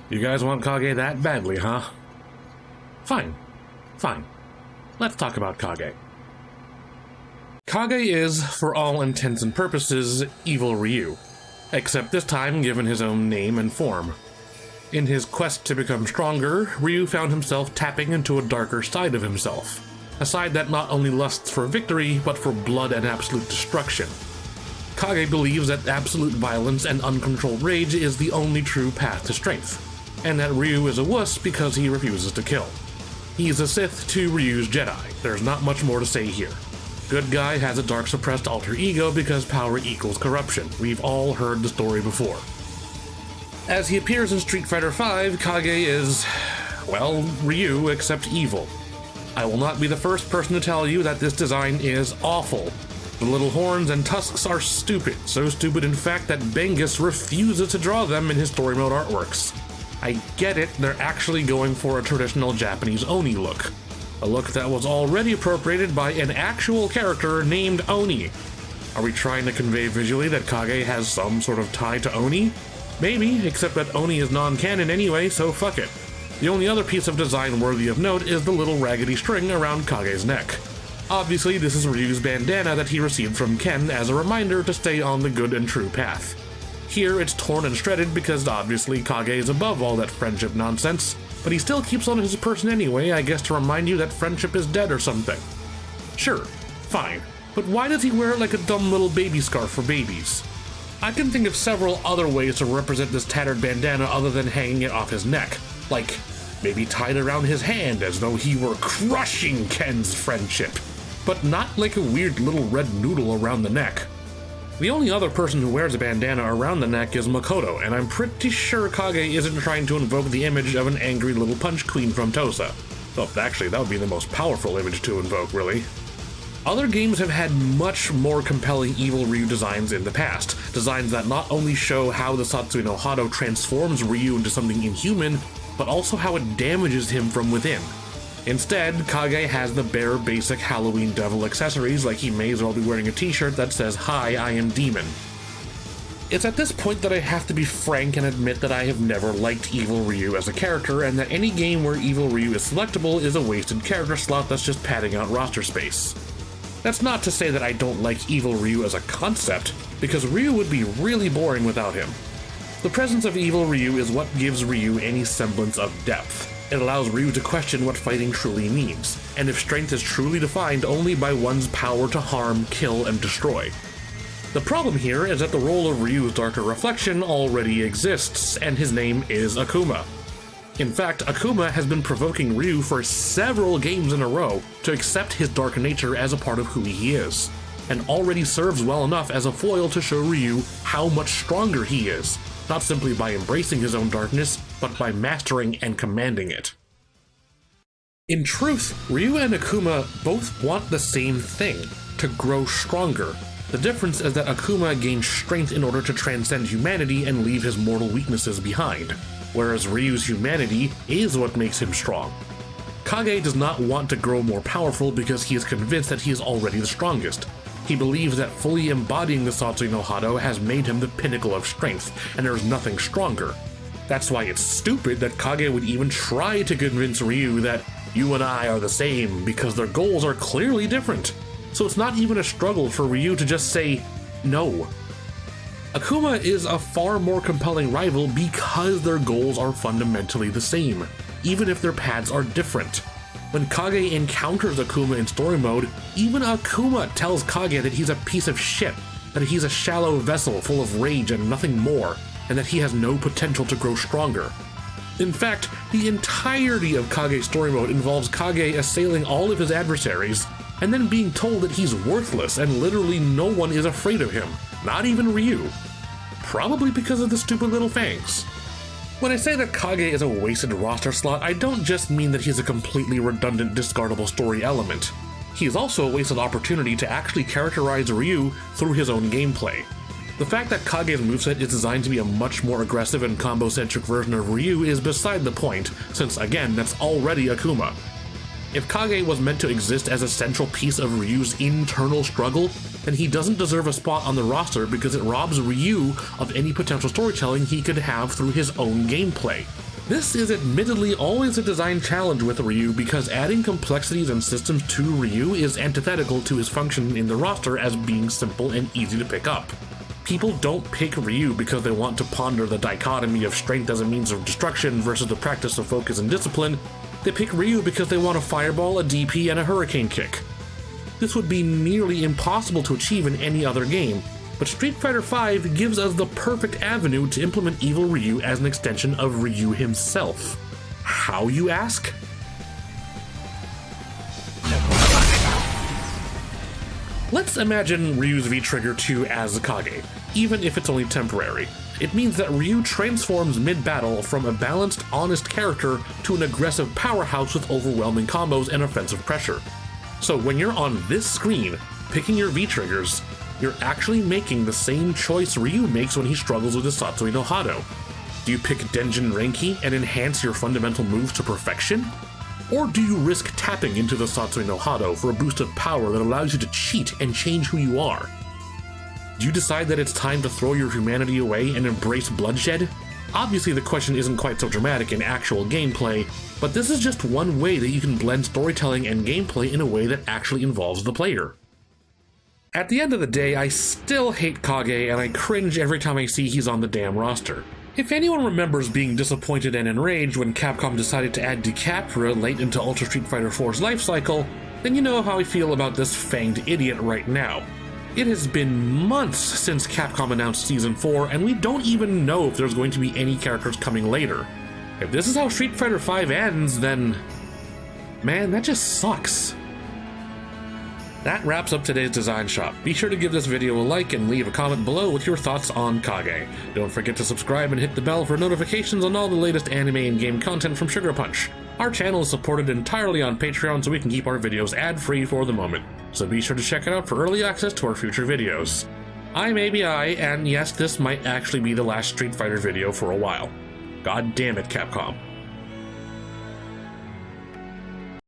You guys want Kage that badly, huh? Fine. Let's talk about Kage. Kage is, for all intents and purposes, evil Ryu, except this time given his own name and form. In his quest to become stronger, Ryu found himself tapping into a darker side of himself, a side that not only lusts for victory, but for blood and absolute destruction. Kage believes that absolute violence and uncontrolled rage is the only true path to strength, and that Ryu is a wuss because he refuses to kill. He's a Sith to Ryu's Jedi. There's not much more to say here. Good guy has a dark suppressed alter ego because power equals corruption. We've all heard the story before. As he appears in Street Fighter V, Kage is, well, Ryu except evil. I will not be the first person to tell you that this design is awful. The little horns and tusks are stupid, so stupid in fact that Bengus refuses to draw them in his story mode artworks. I get it, they're actually going for a traditional Japanese Oni look. A look that was already appropriated by an actual character named Oni. Are we trying to convey visually that Kage has some sort of tie to Oni? Maybe, except that Oni is non-canon anyway, so fuck it. The only other piece of design worthy of note is the little raggedy string around Kage's neck. Obviously, this is Ryu's bandana that he received from Ken as a reminder to stay on the good and true path. Here, it's torn and shredded because obviously Kage is above all that friendship nonsense, but he still keeps on his person anyway, I guess to remind you that friendship is dead or something. Sure, fine, but why does he wear it like a dumb little baby scarf for babies? I can think of several other ways to represent this tattered bandana other than hanging it off his neck, like maybe tied around his hand as though he were crushing Ken's friendship, but not like a weird little red noodle around the neck. The only other person who wears a bandana around the neck is Makoto, and I'm pretty sure Kage isn't trying to invoke the image of an angry little punch queen from Tosa. Though actually, that would be the most powerful image to invoke, really. Other games have had much more compelling evil Ryu designs in the past, designs that not only show how the Satsui no Hado transforms Ryu into something inhuman, but also how it damages him from within. Instead, Kage has the bare basic Halloween devil accessories, like he may as well be wearing a t-shirt that says, "Hi, I am Demon." It's at this point that I have to be frank and admit that I have never liked Evil Ryu as a character, and that any game where Evil Ryu is selectable is a wasted character slot that's just padding out roster space. That's not to say that I don't like Evil Ryu as a concept, because Ryu would be really boring without him. The presence of Evil Ryu is what gives Ryu any semblance of depth. It allows Ryu to question what fighting truly means, and if strength is truly defined only by one's power to harm, kill, and destroy. The problem here is that the role of Ryu's darker reflection already exists, and his name is Akuma. In fact, Akuma has been provoking Ryu for several games in a row to accept his dark nature as a part of who he is, and already serves well enough as a foil to show Ryu how much stronger he is, not simply by embracing his own darkness, but by mastering and commanding it. In truth, Ryu and Akuma both want the same thing, to grow stronger. The difference is that Akuma gains strength in order to transcend humanity and leave his mortal weaknesses behind, whereas Ryu's humanity is what makes him strong. Kage does not want to grow more powerful because he is convinced that he is already the strongest. He believes that fully embodying the Satsui no Hado has made him the pinnacle of strength, and there is nothing stronger. That's why it's stupid that Kage would even try to convince Ryu that you and I are the same, because their goals are clearly different. So it's not even a struggle for Ryu to just say no. Akuma is a far more compelling rival because their goals are fundamentally the same, even if their paths are different. When Kage encounters Akuma in story mode, even Akuma tells Kage that he's a piece of shit, that he's a shallow vessel full of rage and nothing more, and that he has no potential to grow stronger. In fact, the entirety of Kage's story mode involves Kage assailing all of his adversaries, and then being told that he's worthless and literally no one is afraid of him, not even Ryu. Probably because of the stupid little fangs. When I say that Kage is a wasted roster slot, I don't just mean that he's a completely redundant, discardable story element. He is also a wasted opportunity to actually characterize Ryu through his own gameplay. The fact that Kage's moveset is designed to be a much more aggressive and combo-centric version of Ryu is beside the point, since again, that's already Akuma. If Kage was meant to exist as a central piece of Ryu's internal struggle, then he doesn't deserve a spot on the roster because it robs Ryu of any potential storytelling he could have through his own gameplay. This is admittedly always a design challenge with Ryu because adding complexities and systems to Ryu is antithetical to his function in the roster as being simple and easy to pick up. People don't pick Ryu because they want to ponder the dichotomy of strength as a means of destruction versus the practice of focus and discipline. They pick Ryu because they want a fireball, a DP, and a hurricane kick. This would be nearly impossible to achieve in any other game, but Street Fighter V gives us the perfect avenue to implement Evil Ryu as an extension of Ryu himself. How, you ask? Let's imagine Ryu's V-Trigger 2 as Kage, even if it's only temporary. It means that Ryu transforms mid-battle from a balanced, honest character to an aggressive powerhouse with overwhelming combos and offensive pressure. So when you're on this screen, picking your V-Triggers, you're actually making the same choice Ryu makes when he struggles with his Satsui no Hado. Do you pick Denjin Renki and enhance your fundamental moves to perfection? Or do you risk tapping into the Satsui no Hado for a boost of power that allows you to cheat and change who you are? Do you decide that it's time to throw your humanity away and embrace bloodshed? Obviously the question isn't quite so dramatic in actual gameplay, but this is just one way that you can blend storytelling and gameplay in a way that actually involves the player. At the end of the day, I still hate Kage and I cringe every time I see he's on the damn roster. If anyone remembers being disappointed and enraged when Capcom decided to add DiCaprio late into Ultra Street Fighter 4's life cycle, then you know how I feel about this fanged idiot right now. It has been months since Capcom announced Season 4, and we don't even know if there's going to be any characters coming later. If this is how Street Fighter V ends, then... man, that just sucks. That wraps up today's Design Shop. Be sure to give this video a like and leave a comment below with your thoughts on Kage. Don't forget to subscribe and hit the bell for notifications on all the latest anime and game content from SugarPunch. Our channel is supported entirely on Patreon so we can keep our videos ad-free for the moment, so be sure to check it out for early access to our future videos. I'm A.B.I, and yes, this might actually be the last Street Fighter video for a while. God damn it, Capcom.